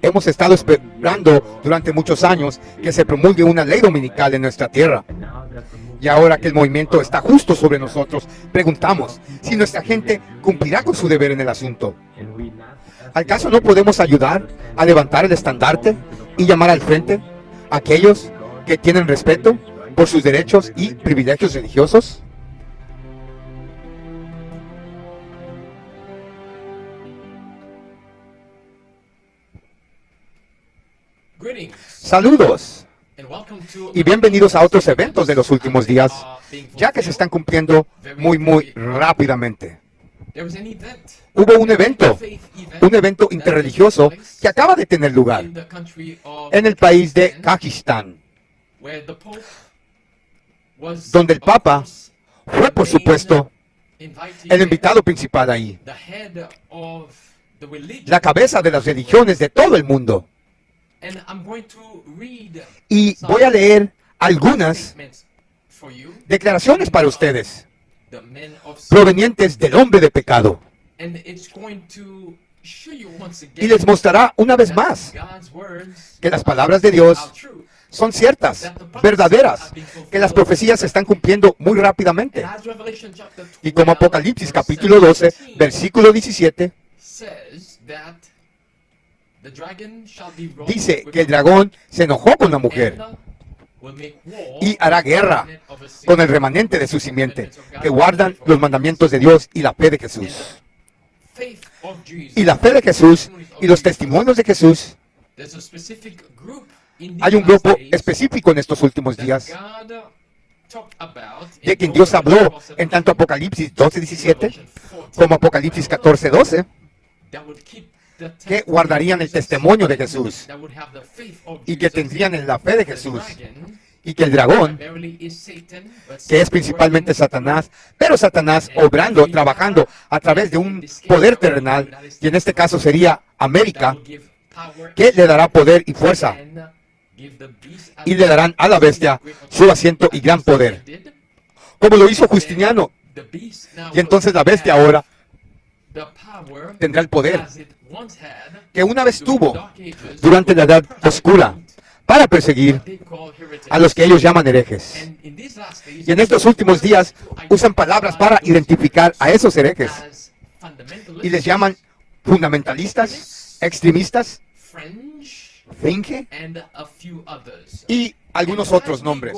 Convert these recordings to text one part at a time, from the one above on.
Hemos estado esperando durante muchos años que se promulgue una ley dominical en nuestra tierra. Y ahora que el movimiento está justo sobre nosotros, preguntamos si nuestra gente cumplirá con su deber en el asunto. ¿Acaso no podemos ayudar a levantar el estandarte y llamar al frente a aquellos que tienen respeto por sus derechos y privilegios religiosos? Saludos y bienvenidos a otros eventos de los últimos días, ya que se están cumpliendo muy rápidamente. Hubo un evento interreligioso que acaba de tener lugar en el país de Kazajistán, donde el Papa fue, por supuesto, el invitado principal ahí, la cabeza de las religiones de todo el mundo. Y voy a leer algunas declaraciones para ustedes, provenientes del hombre de pecado. Y les mostrará una vez más que las palabras de Dios son ciertas, verdaderas, que las profecías se están cumpliendo muy rápidamente. Y como Apocalipsis capítulo 12, versículo 17, dice que el dragón se enojó con la mujer y hará guerra con el remanente de su simiente, que guardan los mandamientos de Dios y la fe de Jesús. Y la fe de Jesús y los testimonios de Jesús. Hay un grupo específico en estos últimos días de quien Dios habló en tanto Apocalipsis 12:17 como Apocalipsis 14:12, que guardarían el testimonio de Jesús y que tendrían la fe de Jesús, y que el dragón, que es principalmente Satanás, pero Satanás obrando, trabajando a través de un poder terrenal, y en este caso sería América, que le dará poder y fuerza, y le darán a la bestia su asiento y gran poder, como lo hizo Justiniano. Y entonces la bestia ahora tendrá el poder que una vez tuvo durante la Edad Oscura para perseguir a los que ellos llaman herejes. Y en estos últimos días usan palabras para identificar a esos herejes y les llaman fundamentalistas, extremistas, fringe y algunos otros nombres.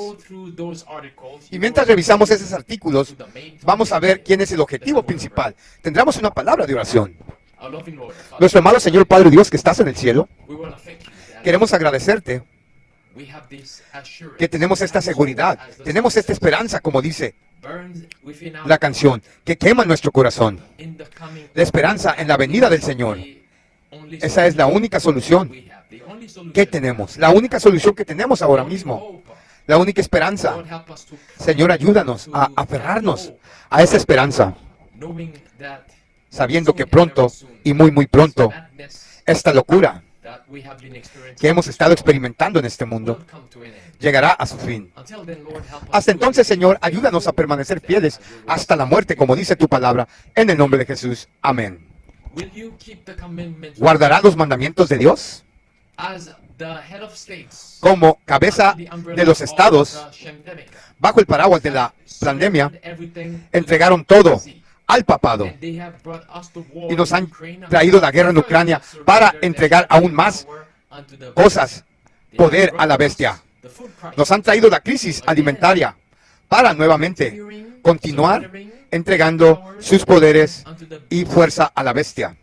Y mientras revisamos esos artículos, vamos a ver quién es el objetivo principal. Tendremos una palabra de oración. Nuestro amado Señor Padre Dios que estás en el cielo, queremos agradecerte que tenemos esta seguridad, tenemos esta esperanza, como dice la canción, que quema nuestro corazón. La esperanza en la venida del Señor. Esa es la única solución que tenemos, la única solución que tenemos ahora mismo, la única esperanza. Señor, ayúdanos a aferrarnos a esa esperanza, sabiendo que pronto, y muy pronto, esta locura que hemos estado experimentando en este mundo llegará a su fin. Hasta entonces, Señor, ayúdanos a permanecer fieles hasta la muerte, como dice tu palabra, en el nombre de Jesús. Amén. ¿Guardará los mandamientos de Dios? Como cabeza de los estados, bajo el paraguas de la pandemia, entregaron todo al papado y nos han traído la guerra en Ucrania para entregar aún más cosas, poder a la bestia. Nos han traído la crisis alimentaria para nuevamente continuar entregando sus poderes y fuerza a la bestia.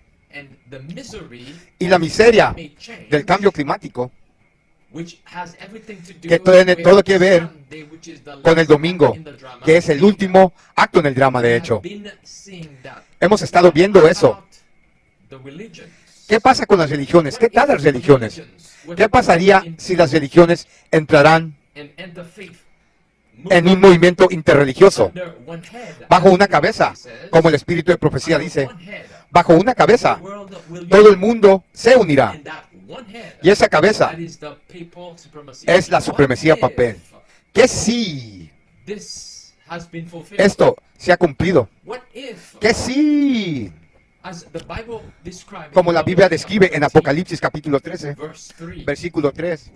Y la miseria del cambio climático, que tiene todo que ver con el domingo, que es el último acto en el drama, de hecho. Hemos estado viendo eso. ¿Qué pasa con las religiones? ¿Qué tal las religiones? ¿Qué pasaría si las religiones entrarán en un movimiento interreligioso? Bajo una cabeza, como el espíritu de profecía dice, bajo una cabeza, todo el mundo se unirá. Y esa cabeza es la supremacía papal. ¿Qué si esto se ha cumplido? ¿Qué si como la Biblia describe en Apocalipsis capítulo 13, versículo 3,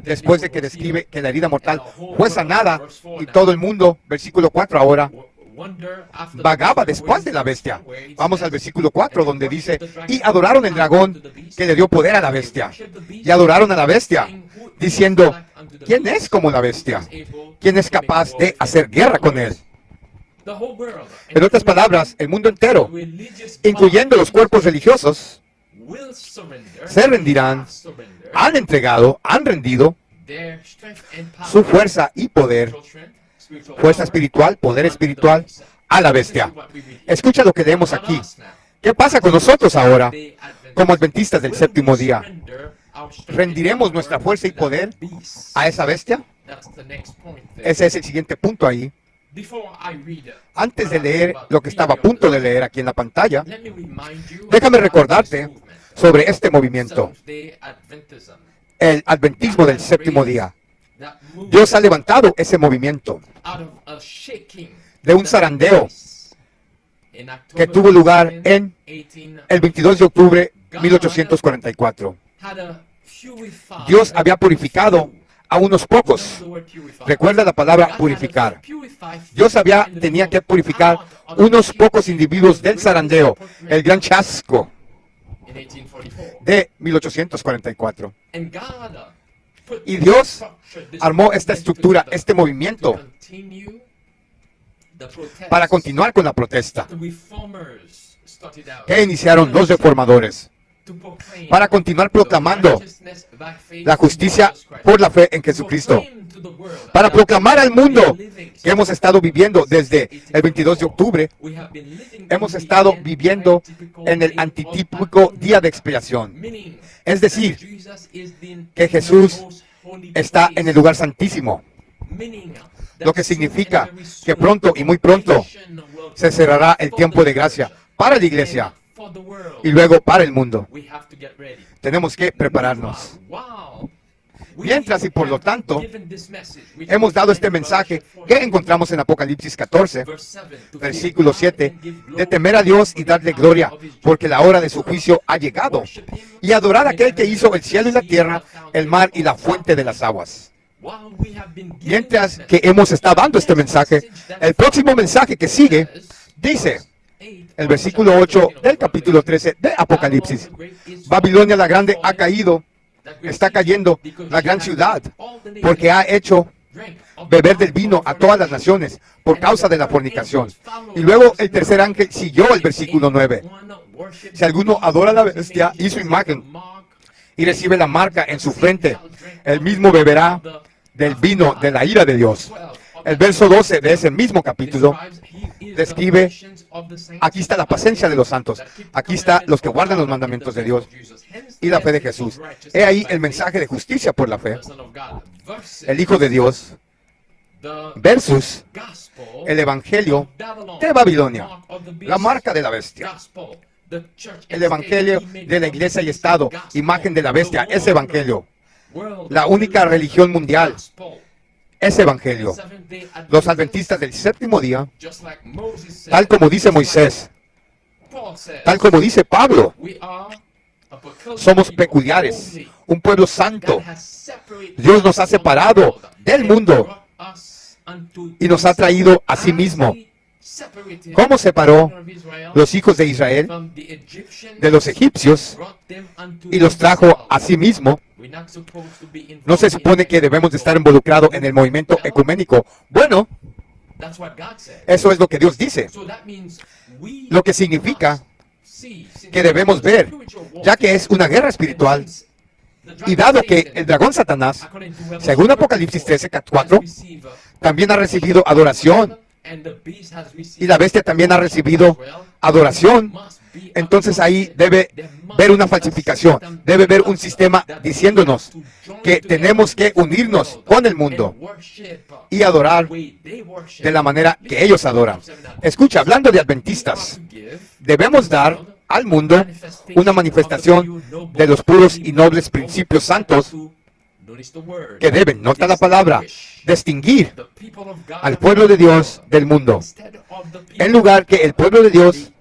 después de que describe que la herida mortal fue sanada y todo el mundo, versículo 4 ahora, vagaba después de la bestia. Vamos al versículo 4 donde dice, y adoraron el dragón que le dio poder a la bestia. Y adoraron a la bestia, diciendo, ¿quién es como la bestia? ¿Quién es capaz de hacer guerra con él? En otras palabras, el mundo entero, incluyendo los cuerpos religiosos, se rendirán, han entregado, han rendido su fuerza y poder, fuerza espiritual, poder espiritual, a la bestia. Escucha lo que leemos aquí. ¿Qué pasa con nosotros ahora, como adventistas del séptimo día? ¿Rendiremos nuestra fuerza y poder a esa bestia? Ese es el siguiente punto ahí. Antes de leer lo que estaba a punto de leer aquí en la pantalla, déjame recordarte sobre este movimiento, el adventismo del séptimo día. Dios ha levantado ese movimiento de un zarandeo que tuvo lugar en el 22 de octubre de 1844. Dios había purificado a unos pocos. Recuerda la palabra purificar. Dios tenía que purificar unos pocos individuos del zarandeo, el gran chasco de 1844. Y Dios armó esta estructura, este movimiento, para continuar con la protesta que iniciaron los reformadores, para continuar proclamando la justicia por la fe en Jesucristo, para proclamar al mundo que hemos estado viviendo desde el 22 de octubre, hemos estado viviendo en el antitípico día de expiación. Es decir, que Jesús está en el lugar santísimo, lo que significa que pronto y muy pronto se cerrará el tiempo de gracia para la iglesia y luego para el mundo. Tenemos que prepararnos. Mientras y por lo tanto, hemos dado este mensaje que encontramos en Apocalipsis 14, versículo 7, de temer a Dios y darle gloria, porque la hora de su juicio ha llegado, y adorar a aquel que hizo el cielo y la tierra, el mar y la fuente de las aguas. Mientras que hemos estado dando este mensaje, el próximo mensaje que sigue dice, el versículo 8 del capítulo 13 de Apocalipsis, Babilonia la grande ha caído, está cayendo la gran ciudad, porque ha hecho beber del vino a todas las naciones por causa de la fornicación. Y luego el tercer ángel siguió el versículo 9. Si alguno adora a la bestia y su imagen y recibe la marca en su frente, él mismo beberá del vino de la ira de Dios. El verso 12 de ese mismo capítulo describe, aquí está la paciencia de los santos, aquí está los que guardan los mandamientos de Dios y la fe de Jesús. He ahí el mensaje de justicia por la fe, el Hijo de Dios, versus el Evangelio de Babilonia, la marca de la bestia. El Evangelio de la iglesia y Estado, imagen de la bestia, ese Evangelio. La única religión mundial, ese Evangelio. Los adventistas del séptimo día, tal como dice Moisés, tal como dice Pablo, somos peculiares, un pueblo santo. Dios nos ha separado del mundo y nos ha traído a sí mismo. ¿Cómo separó los hijos de Israel de los egipcios y los trajo a sí mismo? No se supone que debemos de estar involucrados en el movimiento ecuménico. Bueno, eso es lo que Dios dice. Lo que significa que debemos ver, ya que es una guerra espiritual, y dado que el dragón Satanás, según Apocalipsis 13:4, también ha recibido adoración, y la bestia también ha recibido adoración, entonces ahí debe ver una falsificación, debe haber un sistema diciéndonos que tenemos que unirnos con el mundo y adorar de la manera que ellos adoran. Escucha, hablando de adventistas, debemos dar al mundo una manifestación de los puros y nobles principios santos que deben, nota la palabra, distinguir al pueblo de Dios del mundo, en lugar que el pueblo de Dios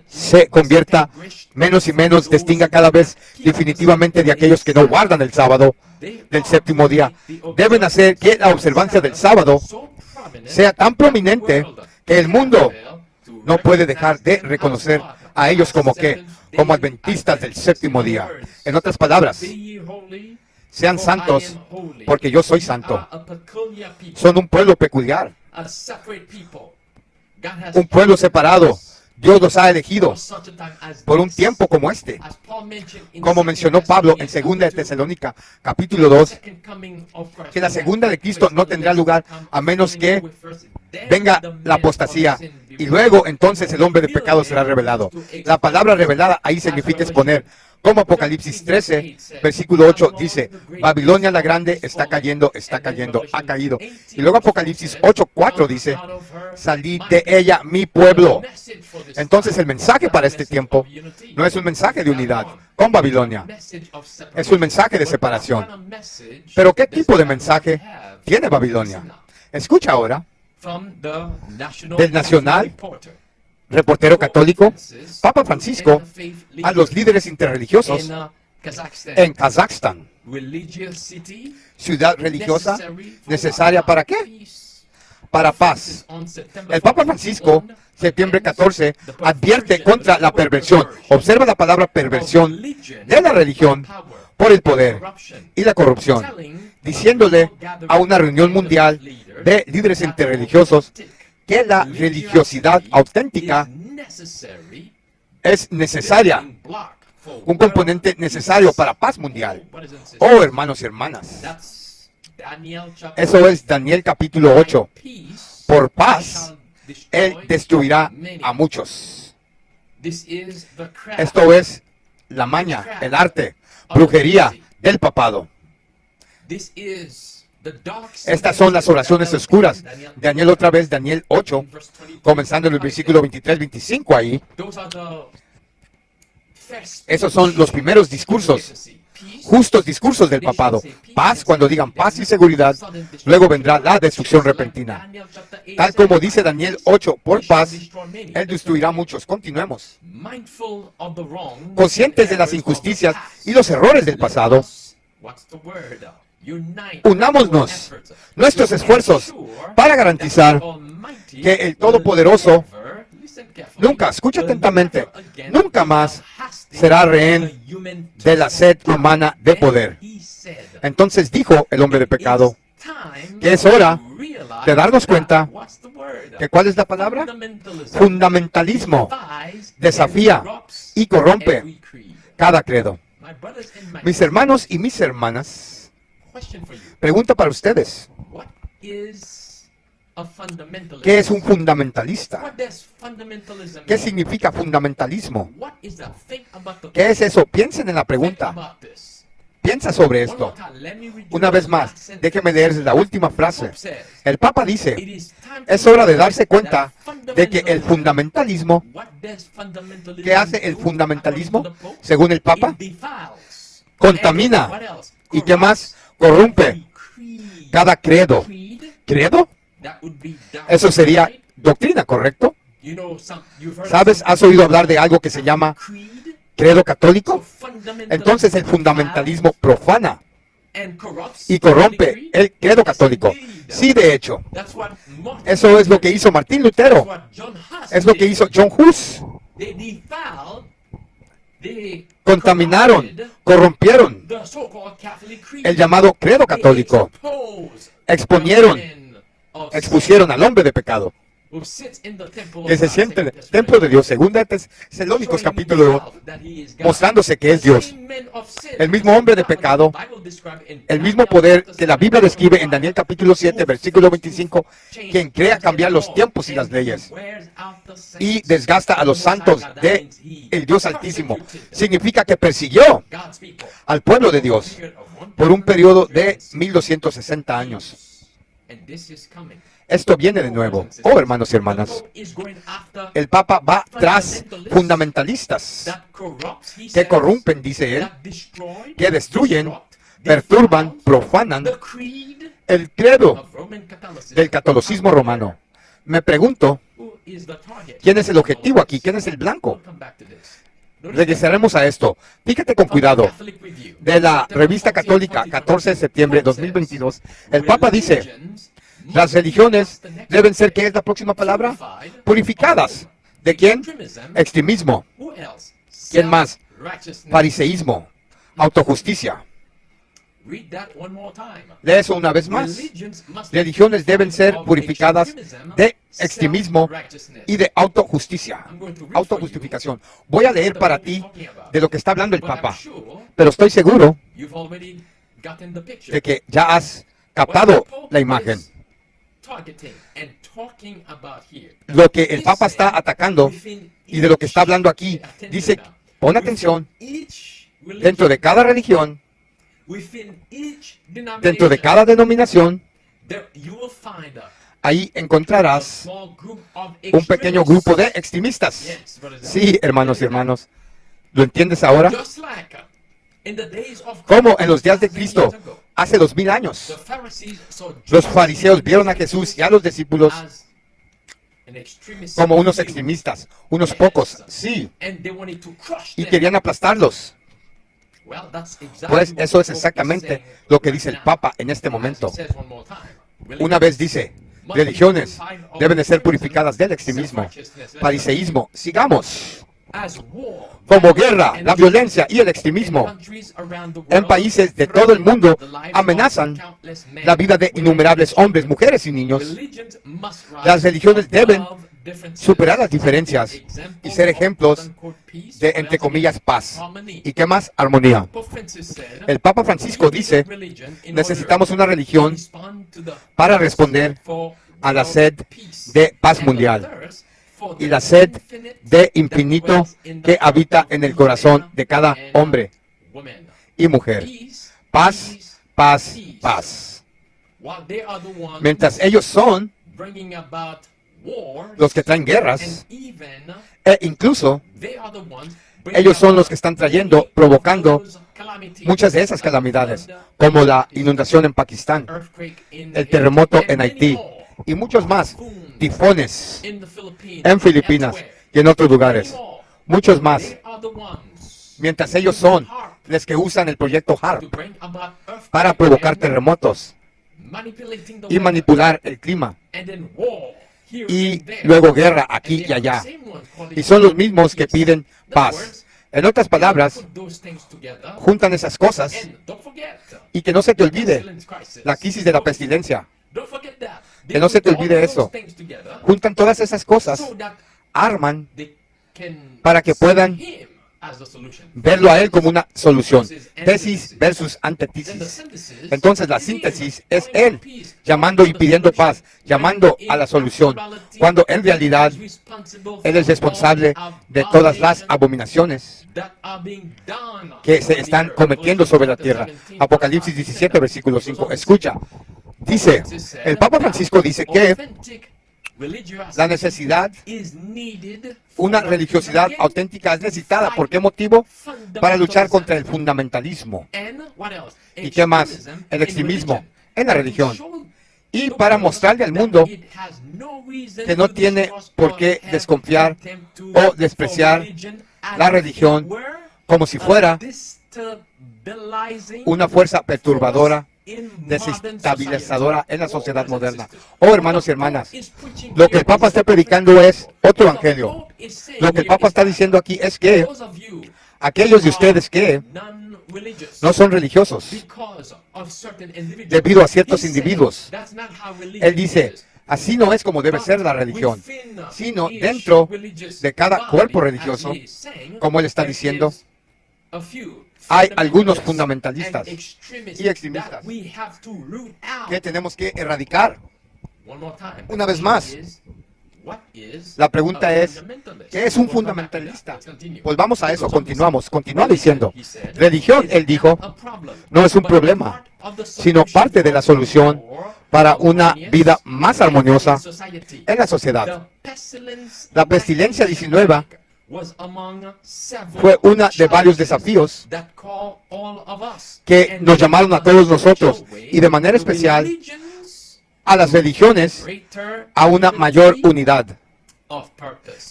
se convierta menos y menos, distinga cada vez definitivamente de aquellos que no guardan el sábado del séptimo día. Deben hacer que la observancia del sábado sea tan prominente que el mundo no puede dejar de reconocer a ellos como adventistas del séptimo día. En otras palabras, sean santos porque yo soy santo. Son un pueblo peculiar, un pueblo separado. Dios los ha elegido por un tiempo como este. Como mencionó Pablo en 2 de Tesalónica, capítulo 2, que la segunda de Cristo no tendrá lugar a menos que venga la apostasía. Y luego entonces el hombre de pecado será revelado. La palabra revelada ahí significa exponer. Como Apocalipsis 13, versículo 8 dice, Babilonia la grande está cayendo, ha caído. Y luego Apocalipsis 8:4 dice, salid de ella mi pueblo. Entonces el mensaje para este tiempo no es un mensaje de unidad con Babilonia, es un mensaje de separación. Pero ¿qué tipo de mensaje tiene Babilonia? Escucha ahora del Nacional Reportero Católico, Papa Francisco, a los líderes interreligiosos en Kazajstán. Ciudad religiosa necesaria ¿para qué? Para paz. El Papa Francisco, septiembre 14, advierte contra la perversión. Observa la palabra perversión de la religión por el poder y la corrupción, diciéndole a una reunión mundial de líderes interreligiosos que la religiosidad auténtica es necesaria, un componente necesario para paz mundial. Oh, hermanos y hermanas, eso es Daniel capítulo 8. Por paz, Él destruirá a muchos. Esto es la maña, el arte, brujería del papado. Estas son las oraciones oscuras. Daniel otra vez, Daniel 8, comenzando en el versículo 23-25 ahí. Esos son los primeros discursos, justos discursos del papado. Paz, cuando digan paz y seguridad, luego vendrá la destrucción repentina. Tal como dice Daniel 8, por paz, Él destruirá a muchos. Continuemos. Conscientes de las injusticias y los errores del pasado, unámonos nuestros esfuerzos para garantizar que el Todopoderoso nunca, escucha atentamente, nunca más será rehén de la sed humana de poder. Entonces dijo el hombre de pecado que es hora de darnos cuenta que ¿cuál es la palabra? Fundamentalismo desafía y corrompe cada credo. Mis hermanos y mis hermanas, pregunta para ustedes. ¿Qué es un fundamentalista? ¿Qué significa fundamentalismo? ¿Qué es eso? Piensen en la pregunta. Piensa sobre esto. Una vez más, déjenme leerles la última frase. El Papa dice, es hora de darse cuenta de que el fundamentalismo, ¿qué hace el fundamentalismo? Según el Papa, contamina. ¿Y qué más? Corrompe cada credo. ¿Credo? Eso sería doctrina, ¿correcto? ¿Sabes? ¿Has oído hablar de algo que se llama credo católico? Entonces el fundamentalismo profana y corrompe el credo católico. Sí, de hecho. Eso es lo que hizo Martín Lutero. Es lo que hizo John Hus. Contaminaron, corrompieron el llamado credo católico. Expusieron al hombre de pecado que se siente en el templo de Dios, segunda de Tesalónicos capítulo 2, mostrándose que es Dios. El mismo hombre de pecado, el mismo poder que la Biblia describe en Daniel capítulo 7, versículo 25, quien crea cambiar los tiempos y las leyes y desgasta a los santos de el Dios Altísimo. Significa que persiguió al pueblo de Dios por un periodo de 1260 años. Esto viene de nuevo. Oh, hermanos y hermanas, el Papa va tras fundamentalistas que corrompen, dice él, que destruyen, perturban, profanan el credo del catolicismo romano. Me pregunto, ¿Quién es el objetivo aquí? ¿Quién es el blanco? Regresaremos a esto. Fíjate con cuidado. De la revista católica, 14 de septiembre de 2022, el Papa dice, las religiones deben ser, ¿qué es la próxima palabra? Purificadas. ¿De quién? Extremismo. ¿Quién más? Fariseísmo. Autojusticia. Lee eso una vez más. Religiones deben ser purificadas de extremismo y de autojusticia. Autojustificación. Voy a leer para ti de lo que está hablando el Papa, pero estoy seguro de que ya has captado la imagen. Lo que el Papa está atacando y de lo que está hablando aquí, dice, pon atención, dentro de cada religión, dentro de cada denominación, ahí encontrarás un pequeño grupo de extremistas. Sí, hermanos y hermanos, ¿lo entiendes ahora? Como en los días de Cristo, hace 2000 años, los fariseos vieron a Jesús y a los discípulos como unos extremistas, unos pocos, sí, y querían aplastarlos. Pues eso es exactamente lo que dice el Papa en este momento. Una vez dice, religiones deben de ser purificadas del extremismo, fariseísmo. Sigamos. Como guerra, la violencia y el extremismo en países de todo el mundo amenazan la vida de innumerables hombres, mujeres y niños. Las religiones deben superar las diferencias y ser ejemplos de, entre comillas, paz. ¿Y qué más? Armonía. El Papa Francisco dice, necesitamos una religión para responder a la sed de paz mundial y la sed de infinito que habita en el corazón de cada hombre y mujer. Paz, paz, paz. Mientras ellos son los que traen guerras, e incluso ellos son los que están trayendo, provocando muchas de esas calamidades, como la inundación en Pakistán, el terremoto en Haití y muchos más, tifones en Filipinas y en otros lugares, muchos más. Mientras ellos son los que usan el proyecto HARP para provocar terremotos y manipular el clima, y luego guerra aquí y allá. Y son los mismos que piden paz. En otras palabras, juntan esas cosas y que no se te olvide la crisis de la pestilencia. Que no se te olvide eso. Juntan todas esas cosas, arman para que puedan verlo a él como una solución. Tesis versus antítesis. Entonces la síntesis es él llamando y pidiendo paz, llamando a la solución, cuando en realidad él es responsable de todas las abominaciones que se están cometiendo sobre la tierra. Apocalipsis 17, versículo 5. Escucha, dice, el Papa Francisco dice que la necesidad, una religiosidad auténtica es necesitada. ¿Por qué motivo? Para luchar contra el fundamentalismo. ¿Y qué más? El extremismo en la religión. Y para mostrarle al mundo que no tiene por qué desconfiar o despreciar la religión como si fuera una fuerza perturbadora, desestabilizadora en la sociedad moderna. Oh, hermanos y hermanas, lo que el Papa está predicando es otro evangelio. Lo que el Papa está diciendo aquí es que aquellos de ustedes que no son religiosos debido a ciertos individuos, él dice, así no es como debe ser la religión, sino dentro de cada cuerpo religioso, como él está diciendo, hay algunos fundamentalistas y extremistas que tenemos que erradicar. Una vez más, la pregunta es, ¿qué es un fundamentalista? Pues vamos a eso, continúa diciendo. Religión, él dijo, no es un problema, sino parte de la solución para una vida más armoniosa en la sociedad. La pestilencia 19 fue una de varios desafíos que nos llamaron a todos nosotros y de manera especial a las religiones a una mayor unidad.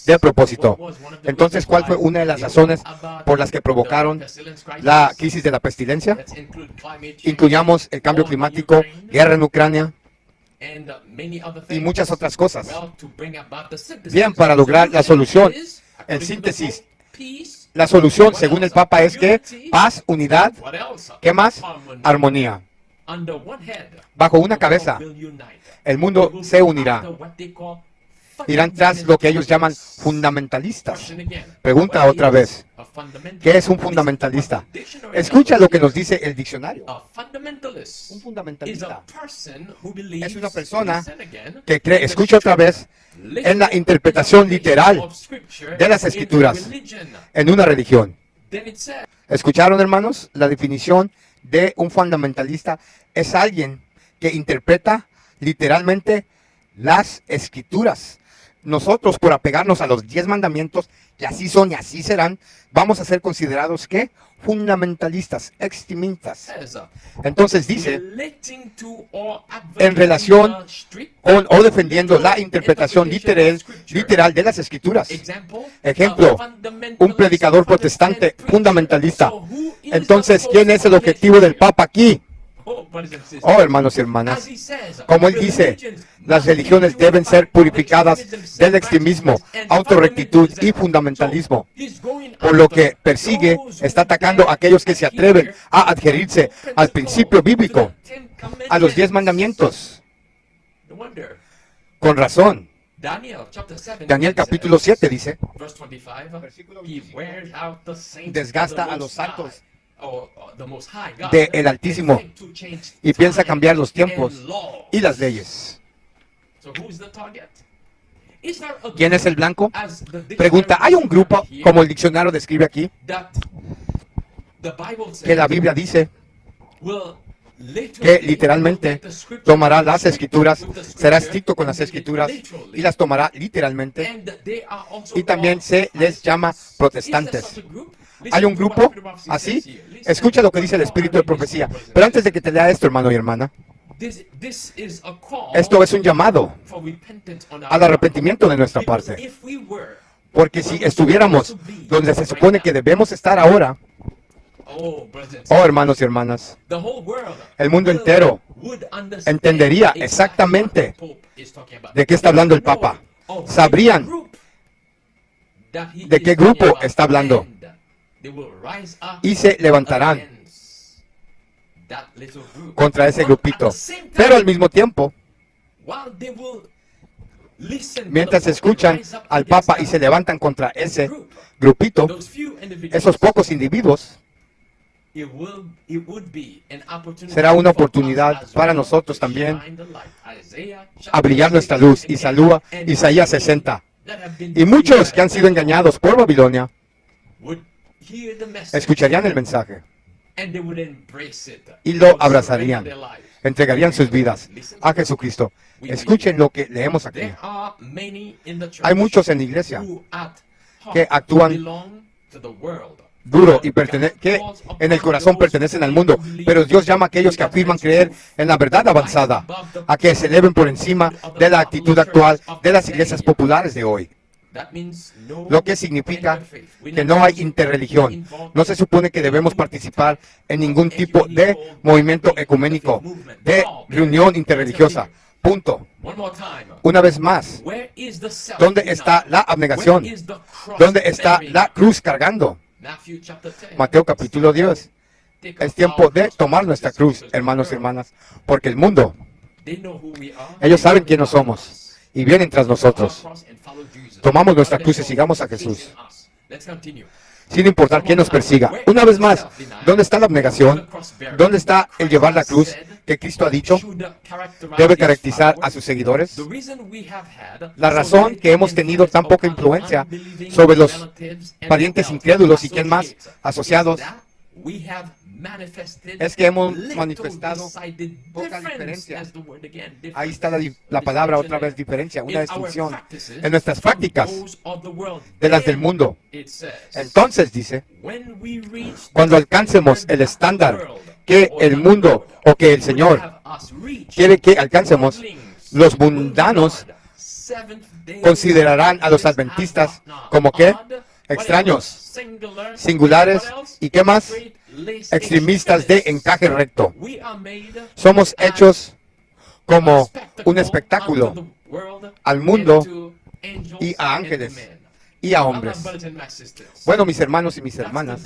de propósito. Entonces, ¿cuál fue una de las razones por las que provocaron la crisis de la pestilencia? Incluyamos el cambio climático, guerra en Ucrania y muchas otras cosas. Bien, para lograr la solución, en síntesis, la solución, según el Papa, es que paz, unidad, ¿qué más? Armonía. Bajo una cabeza, el mundo se unirá. Irán tras lo que ellos llaman fundamentalistas. Pregunta otra vez, ¿qué es un fundamentalista? Escucha lo que nos dice el diccionario. Un fundamentalista es una persona que cree, escucha otra vez, en la interpretación literal de las Escrituras en una religión. ¿Escucharon, hermanos? La definición de un fundamentalista es alguien que interpreta literalmente las Escrituras. Nosotros, por apegarnos a los 10 mandamientos, que así son y así serán, vamos a ser considerados, ¿qué? Fundamentalistas, extremistas. Entonces dice, en relación con o defendiendo la interpretación literal de las Escrituras. Ejemplo, un predicador protestante fundamentalista. Entonces, ¿quién es el objetivo del Papa aquí? Oh, hermanos y hermanas, como él dice, las religiones deben ser purificadas del extremismo, autorrectitud y fundamentalismo. Por lo que persigue, está atacando a aquellos que se atreven a adherirse al principio bíblico, a los 10 mandamientos. Con razón. Daniel capítulo 7 dice, desgasta a los santos del Altísimo y piensa cambiar los tiempos y las leyes. ¿Quién es el blanco? Pregunta, ¿hay un grupo, como el diccionario describe aquí, que la Biblia dice que literalmente tomará las Escrituras, será estricto con las Escrituras y las tomará literalmente? Y también se les llama protestantes. ¿Hay un grupo así? Escucha lo que dice el Espíritu de Profecía. Pero antes de que te lea esto, hermano y hermana, esto es un llamado al arrepentimiento de nuestra parte. Porque si estuviéramos donde se supone que debemos estar ahora, oh, hermanos y hermanas, el mundo entero entendería exactamente de qué está hablando el Papa. Sabrían de qué grupo está hablando. Y se levantarán contra ese grupito. Pero al mismo tiempo, mientras escuchan al Papa y se levantan contra ese grupito, esos pocos individuos, será una oportunidad para nosotros también a brillar nuestra luz. Y saluda Isaías 60. Y muchos que han sido engañados por Babilonia escucharían el mensaje y lo abrazarían, entregarían sus vidas a Jesucristo. Escuchen lo que leemos aquí. Hay muchos en la iglesia que actúan duro y que en el corazón pertenecen al mundo, pero Dios llama a aquellos que afirman creer en la verdad avanzada a que se eleven por encima de la actitud actual de las iglesias populares de hoy. Lo que significa que no hay interreligión. No se supone que debemos participar en ningún tipo de movimiento ecuménico, de reunión interreligiosa. Punto. Una vez más, ¿dónde está la abnegación? ¿Dónde está la cruz cargando? Mateo capítulo 10. Es tiempo de tomar nuestra cruz, hermanos y hermanas, porque el mundo, ellos saben quiénes somos y vienen tras nosotros. Tomamos nuestra cruz y sigamos a Jesús, sin importar quién nos persiga. Una vez más, ¿dónde está la abnegación? ¿Dónde está el llevar la cruz que Cristo ha dicho debe caracterizar a sus seguidores? La razón que hemos tenido tan poca influencia sobre los parientes incrédulos y quién más asociados es que hemos manifestado poca diferencia. Ahí está la palabra otra vez, diferencia, una distinción en nuestras prácticas de las del mundo. Entonces dice, cuando alcancemos el estándar que el mundo o que el Señor quiere que alcancemos, los mundanos considerarán a los adventistas como ¿qué? Extraños, singulares y ¿qué más? Extremistas de encaje recto. Somos hechos como un espectáculo al mundo y a ángeles y a hombres. Bueno, mis hermanos y mis hermanas,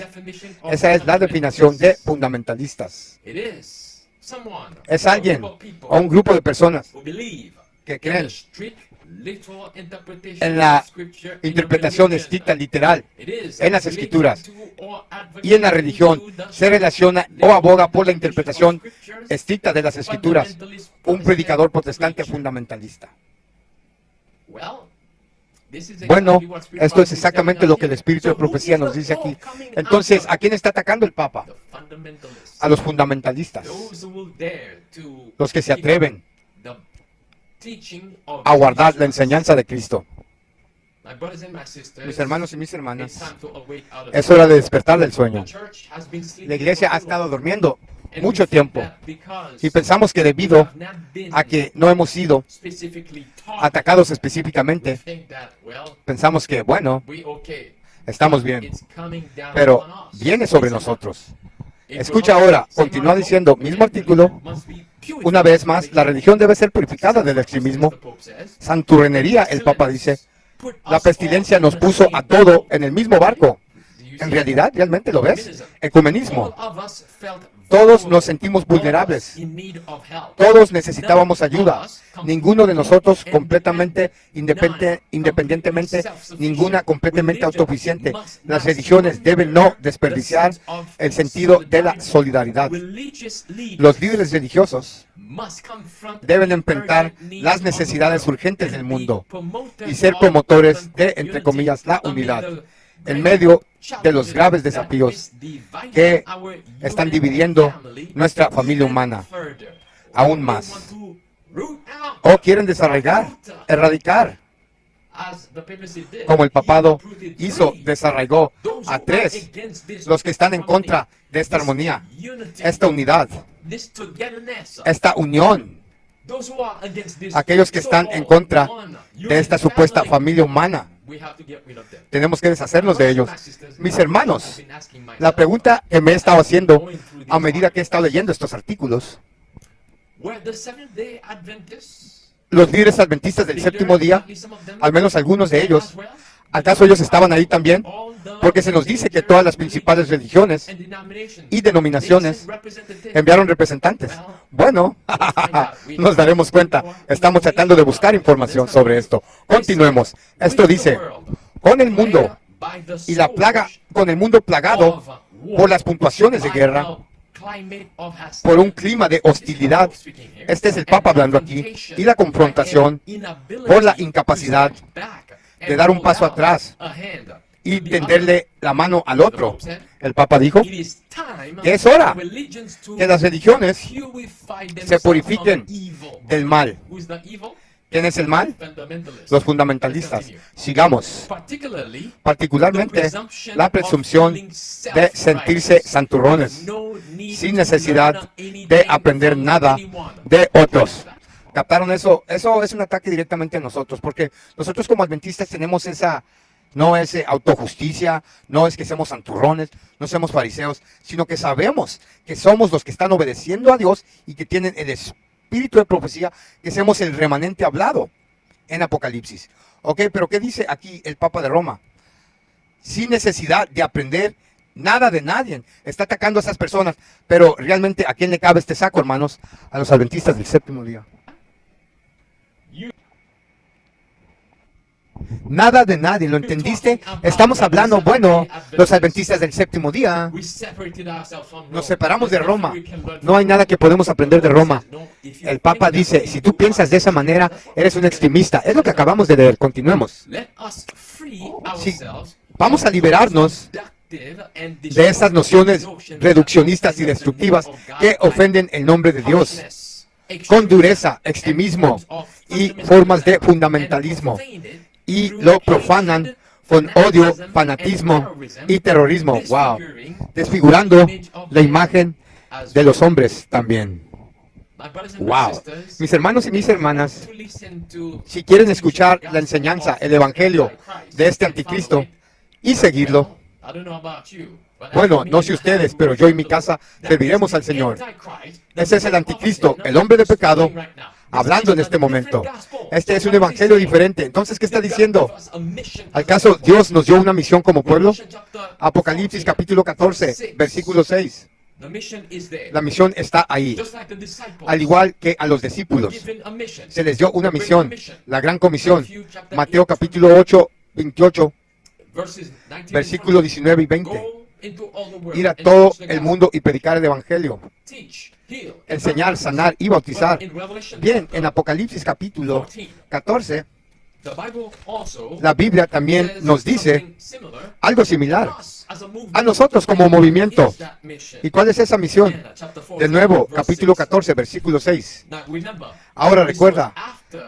esa es la definición de fundamentalistas. Es alguien o un grupo de personas que creen en la interpretación estricta, literal, en las escrituras y en la religión. Se relaciona o aboga por la interpretación estricta de las escrituras. Un predicador protestante fundamentalista. Bueno, esto es exactamente lo que el Espíritu de Profecía nos dice aquí. Entonces, ¿a quién está atacando el Papa? A los fundamentalistas. Los que se atreven a guardar la enseñanza de Cristo. Mis hermanos y mis hermanas, es hora de despertar del sueño. La iglesia ha estado durmiendo mucho tiempo y pensamos que debido a que no hemos sido atacados específicamente, pensamos que, bueno, estamos bien, pero viene sobre nosotros. Escucha ahora, continúa diciendo, mismo artículo, una vez más, la religión debe ser purificada del extremismo. Santurronería, el Papa dice, la pestilencia nos puso a todo en el mismo barco. En realidad, ¿realmente lo ves? Ecumenismo. Todos nos sentimos vulnerables. Todos necesitábamos ayuda. Ninguno de nosotros completamente independientemente, ninguna completamente autosuficiente. Las religiones deben no desperdiciar el sentido de la solidaridad. Los líderes religiosos deben enfrentar las necesidades urgentes del mundo y ser promotores de, entre comillas, la unidad en medio de los graves desafíos que están dividiendo nuestra familia humana aún más. O quieren desarraigar, erradicar, como el papado hizo, desarraigó a tres, los que están en contra de esta armonía, esta unidad, esta unión. Aquellos que están en contra de esta supuesta familia humana, tenemos que deshacernos de ellos. Mis hermanos, la pregunta que me he estado haciendo a medida que he estado leyendo estos artículos, los líderes adventistas del séptimo día, al menos algunos de ellos, ¿acaso ellos estaban ahí también? Porque se nos dice que todas las principales religiones y denominaciones enviaron representantes. Bueno, nos daremos cuenta. Estamos tratando de buscar información sobre esto. Continuemos. Esto dice, con el mundo y la plaga, con el mundo plagado por las puntuaciones de guerra, por un clima de hostilidad, este es el Papa hablando aquí, y la confrontación por la incapacidad de dar un paso atrás y tenderle la mano al otro. El Papa dijo que es hora que las religiones se purifiquen del mal. ¿Quién es el mal? Los fundamentalistas. Sigamos. Particularmente la presunción de sentirse santurrones, sin necesidad de aprender nada de otros. ¿Captaron eso? Eso es un ataque directamente a nosotros, porque nosotros como adventistas tenemos esa, no es autojusticia, no es que seamos santurrones, no somos fariseos, sino que sabemos que somos los que están obedeciendo a Dios y que tienen el espíritu de profecía, que somos el remanente hablado en Apocalipsis. Ok, pero ¿qué dice aquí el Papa de Roma? Sin necesidad de aprender nada de nadie. Está atacando a esas personas, pero realmente ¿a quién le cabe este saco, hermanos? A los adventistas del séptimo día. Nada de nadie, ¿lo entendiste? Estamos hablando, bueno, los adventistas del séptimo día. Nos separamos de Roma. No hay nada que podemos aprender de Roma. El Papa dice, si tú piensas de esa manera, eres un extremista. Es lo que acabamos de leer. Continuemos. Sí, vamos a liberarnos de esas nociones reduccionistas y destructivas que ofenden el nombre de Dios, con dureza, extremismo y formas de fundamentalismo, y lo profanan con odio, fanatismo y terrorismo. Wow. Desfigurando la imagen de los hombres también. Wow. Mis hermanos y mis hermanas, si quieren escuchar la enseñanza, el evangelio de este anticristo y seguirlo, bueno, no sé ustedes, pero yo y mi casa serviremos al Señor. Ese es el anticristo, el hombre de pecado, hablando en este momento. Este es un evangelio diferente. Entonces, ¿qué está diciendo? ¿Acaso Dios nos dio una misión como pueblo? Apocalipsis capítulo 14, versículo 6. La misión está ahí. Al igual que a los discípulos, se les dio una misión, la gran comisión. Mateo capítulo 8, 28, versículos 19 y 20. Ir a todo el mundo y predicar el evangelio. Enseñar, sanar y bautizar. Bien, en Apocalipsis capítulo 14, la Biblia también nos dice algo similar a nosotros como movimiento. ¿Y cuál es esa misión? De nuevo, capítulo 14, versículo 6. Ahora recuerda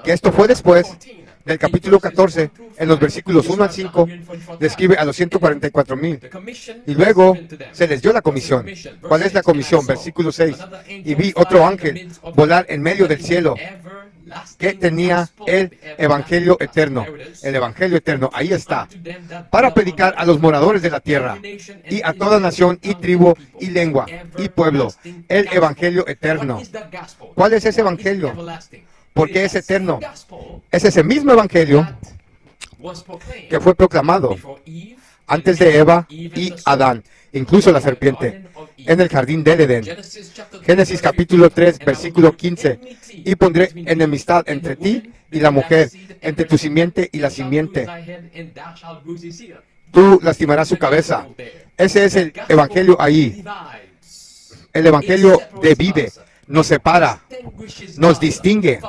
que esto fue después del capítulo 14, en los versículos 1 al 5, describe a los 144,000. Y luego se les dio la comisión. ¿Cuál es la comisión? Versículo 6. Y vi otro ángel volar en medio del cielo, que tenía el evangelio eterno. El evangelio eterno, ahí está. Para predicar a los moradores de la tierra y a toda nación y tribu y lengua y pueblo. El evangelio eterno. ¿Cuál es ese evangelio? ¿Por qué es eterno? Es ese mismo evangelio que fue proclamado antes de Eva y Adán, incluso la serpiente, en el jardín del Edén. Génesis capítulo 3, versículo 15. Y pondré enemistad entre ti y la mujer, entre tu simiente y la simiente. Tú lastimarás su cabeza. Ese es el evangelio ahí. El evangelio divide, nos separa, nos distingue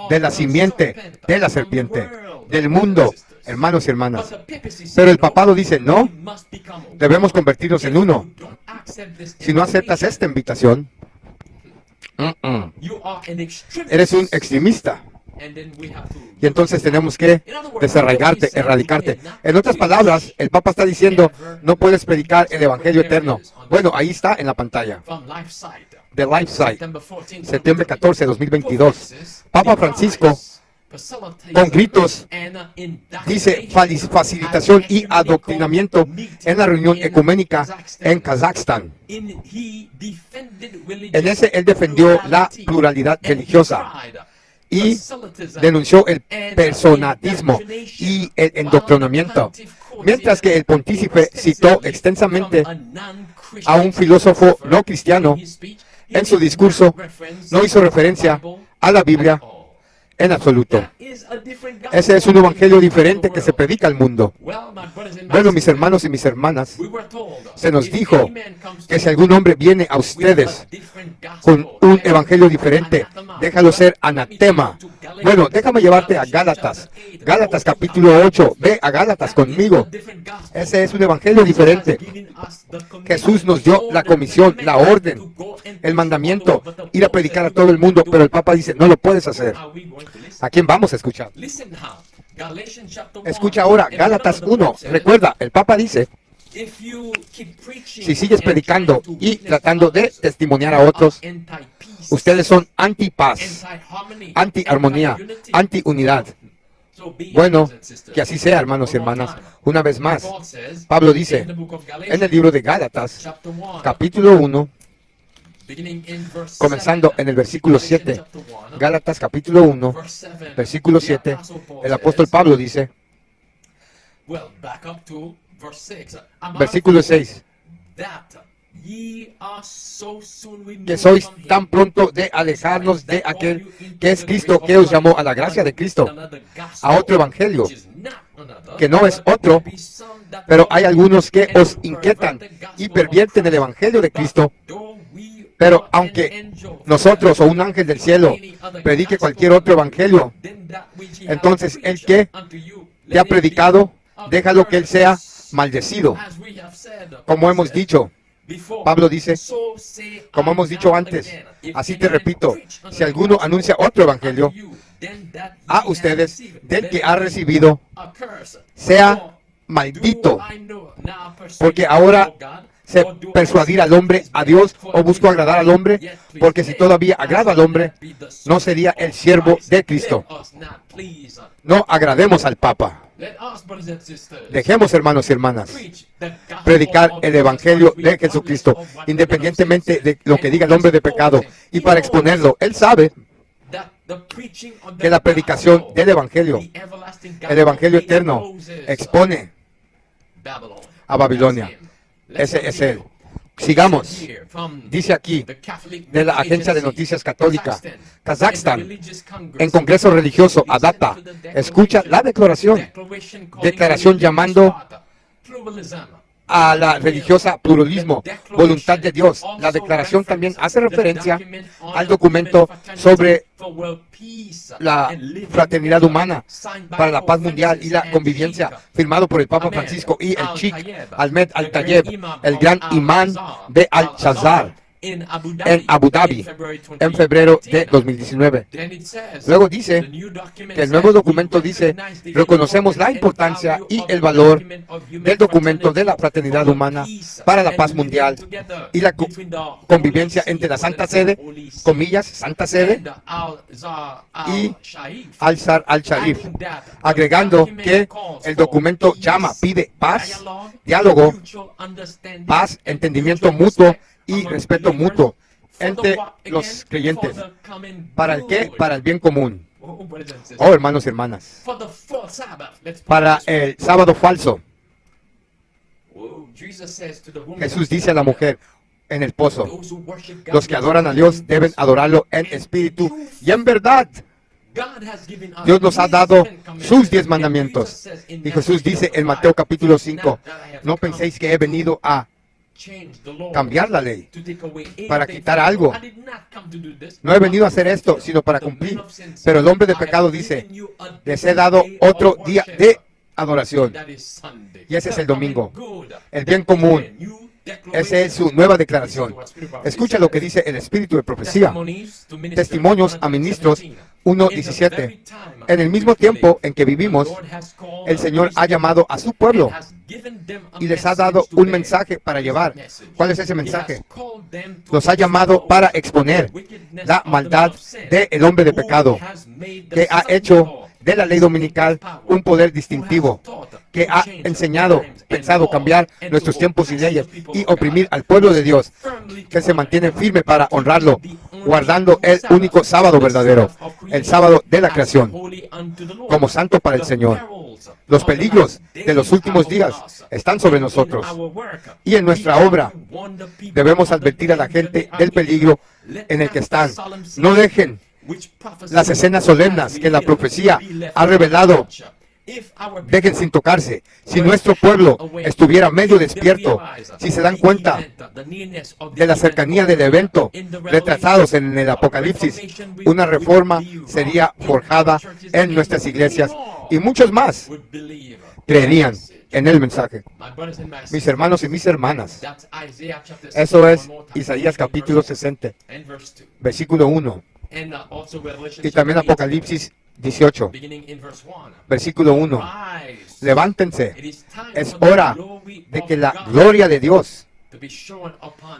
de la simiente, de la serpiente, del mundo, hermanos y hermanas. Pero el papado dice, no, debemos convertirnos en uno. Si no aceptas esta invitación, eres un extremista. Y entonces tenemos que desarraigarte, erradicarte. En otras palabras, el Papa está diciendo, no puedes predicar el Evangelio eterno. Bueno, ahí está en la pantalla. The Life Site, septiembre 14, 2022. Papa Francisco, con gritos, dice facilitación y adoctrinamiento en la reunión ecuménica en Kazajstán. En ese él defendió la pluralidad religiosa y denunció el personatismo y el endoctrinamiento, mientras que el pontífice citó extensamente a un filósofo no cristiano. En su discurso no hizo referencia a la Biblia en absoluto. Ese es un evangelio diferente que se predica al mundo. Bueno, mis hermanos y mis hermanas, se nos dijo que si algún hombre viene a ustedes con un evangelio diferente, déjalo ser anatema. Bueno, déjame llevarte a Gálatas. Gálatas capítulo 8. Ve a Gálatas conmigo. Ese es un evangelio diferente. Jesús nos dio la comisión, la orden, el mandamiento, ir a predicar a todo el mundo, pero el Papa dice, no lo puedes hacer. ¿A quién vamos a escuchar? Escucha ahora, Gálatas 1. Recuerda, el Papa dice, si sigues predicando y tratando de testimoniar a otros, ustedes son anti-paz, anti-armonía, anti-unidad. Bueno, que así sea, hermanos y hermanas. Una vez más, Pablo dice en el libro de Gálatas, capítulo 1, comenzando en el versículo 7, Gálatas capítulo 1, versículo 7, el apóstol Pablo dice, versículo 6, que sois tan pronto de alejarnos de aquel que es Cristo, que os llamó a la gracia de Cristo, a otro evangelio, que no es otro, pero hay algunos que os inquietan y pervierten el evangelio de Cristo. Pero aunque nosotros o un ángel del cielo predique cualquier otro evangelio, entonces el que te ha predicado, déjalo que él sea maldecido. Como hemos dicho, Pablo dice, como hemos dicho antes, así te repito, si alguno anuncia otro evangelio a ustedes del que ha recibido, sea maldito. Porque ahora se persuadir al hombre a Dios o busco agradar al hombre, porque si todavía agrado al hombre, no sería el siervo de Cristo. No agrademos al Papa. Dejemos, hermanos y hermanas, predicar el Evangelio de Jesucristo, independientemente de lo que diga el hombre de pecado. Y para exponerlo, él sabe que la predicación del Evangelio, el Evangelio eterno, expone a Babilonia. Ese es él. Sigamos. Dice aquí, de la Agencia de Noticias Católica, Kazajstán, en Congreso Religioso, Adata, escucha la declaración llamando a la religiosa pluralismo, voluntad de Dios. La declaración también hace referencia al documento sobre la fraternidad humana para la paz mundial y la convivencia, firmado por el Papa Francisco y el Sheikh Ahmed Al-Tayeb, el gran imán de Al-Shazar, en Abu Dhabi, en febrero de 2019. Luego dice que el nuevo documento dice: reconocemos la importancia y el valor del documento de la fraternidad humana para la paz mundial y la convivencia entre la Santa Sede, comillas, Santa Sede, y Al-Azhar al-Sharif, agregando que el documento pide paz, diálogo, paz, entendimiento mutuo y respeto mutuo entre los creyentes. ¿Para el qué? Para el bien común. Oh, hermanos y hermanas, para el sábado falso. Jesús dice a la mujer en el pozo: los que adoran a Dios deben adorarlo en espíritu y en verdad. Dios nos ha dado sus 10 mandamientos. Y Jesús dice en Mateo capítulo 5, no penséis que he venido a cambiar la ley, para quitar algo. No he venido a hacer esto, sino para cumplir. Pero el hombre de pecado dice: les he dado otro día de adoración. Y ese es el domingo. El bien común. Esa es su nueva declaración. Escucha lo que dice el Espíritu de Profecía. Testimonios a ministros 1:17. En el mismo tiempo en que vivimos, el Señor ha llamado a su pueblo y les ha dado un mensaje para llevar. ¿Cuál es ese mensaje? Los ha llamado para exponer la maldad del hombre de pecado, que ha hecho de la ley dominical un poder distintivo, que ha pensado cambiar nuestros tiempos y leyes y oprimir al pueblo de Dios, que se mantiene firme para honrarlo, guardando el único sábado verdadero, el sábado de la creación, como santo para el Señor. Los peligros de los últimos días están sobre nosotros, y en nuestra obra debemos advertir a la gente del peligro en el que están. No dejen las escenas solemnes que la profecía ha revelado dejen sin tocarse. Si nuestro pueblo estuviera medio despierto, si se dan cuenta de la cercanía del evento retratados en el Apocalipsis, una reforma sería forjada en nuestras iglesias y muchos más creerían en el mensaje. Mis hermanos y mis hermanas, eso es Isaías capítulo 60, versículo 1. Y también Apocalipsis 18, versículo 1. Levántense, es hora de que la gloria de Dios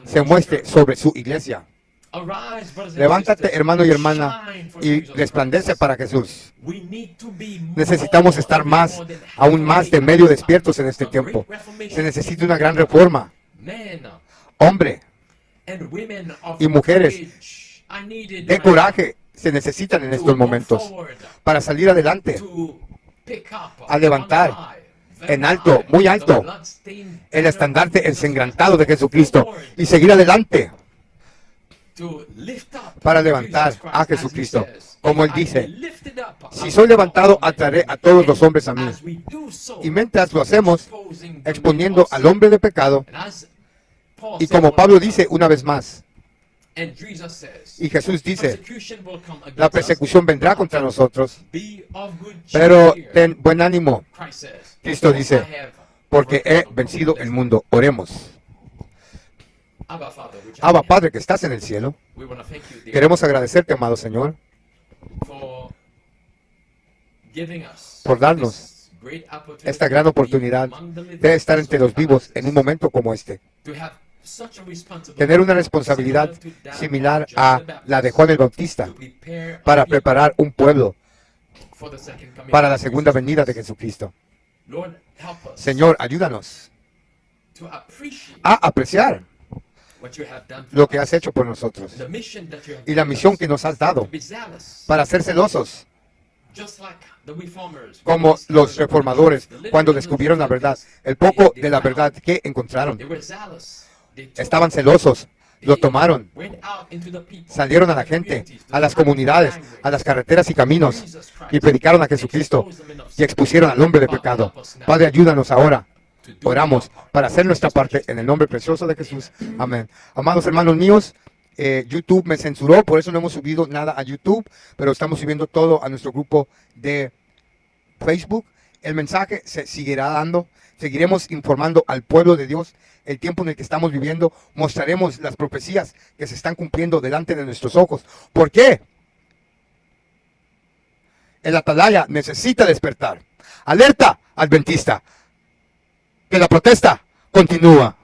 se muestre sobre su iglesia. Levántate, hermano y hermana, y resplandece para Jesús. Necesitamos estar aún más de medio despiertos en este tiempo. Se necesita una gran reforma. Hombre y mujeres de coraje se necesitan en estos momentos para salir adelante, a levantar en alto, muy alto, el estandarte ensangrentado de Jesucristo y seguir adelante para levantar a Jesucristo. Como Él dice: si soy levantado, atraeré a todos los hombres a mí. Y mientras lo hacemos, exponiendo al hombre de pecado, y como Pablo dice una vez más, y Jesús dice, la persecución vendrá contra nosotros, pero ten buen ánimo. Cristo dice, porque he vencido el mundo. Oremos. Abba, Padre que estás en el cielo, queremos agradecerte, amado Señor, por darnos esta gran oportunidad de estar entre los vivos en un momento como este. tener una responsabilidad similar a la de Juan el Bautista para preparar un pueblo para la segunda venida de Jesucristo. Señor, ayúdanos a apreciar lo que has hecho por nosotros y la misión que nos has dado para ser celosos, como los reformadores cuando descubrieron la verdad, el poco de la verdad que encontraron. Estaban celosos, lo tomaron, salieron a la gente, a las comunidades, a las carreteras y caminos, y predicaron a Jesucristo y expusieron al hombre de pecado. Padre, ayúdanos ahora. Oramos para hacer nuestra parte en el nombre precioso de Jesús. Amén. Amados hermanos míos, YouTube me censuró, por eso no hemos subido nada a YouTube, pero estamos subiendo todo a nuestro grupo de Facebook. El mensaje se seguirá dando, seguiremos informando al pueblo de Dios el tiempo en el que estamos viviendo, mostraremos las profecías que se están cumpliendo delante de nuestros ojos. ¿Por qué? El atalaya necesita despertar. Alerta adventista, que la protesta continúa.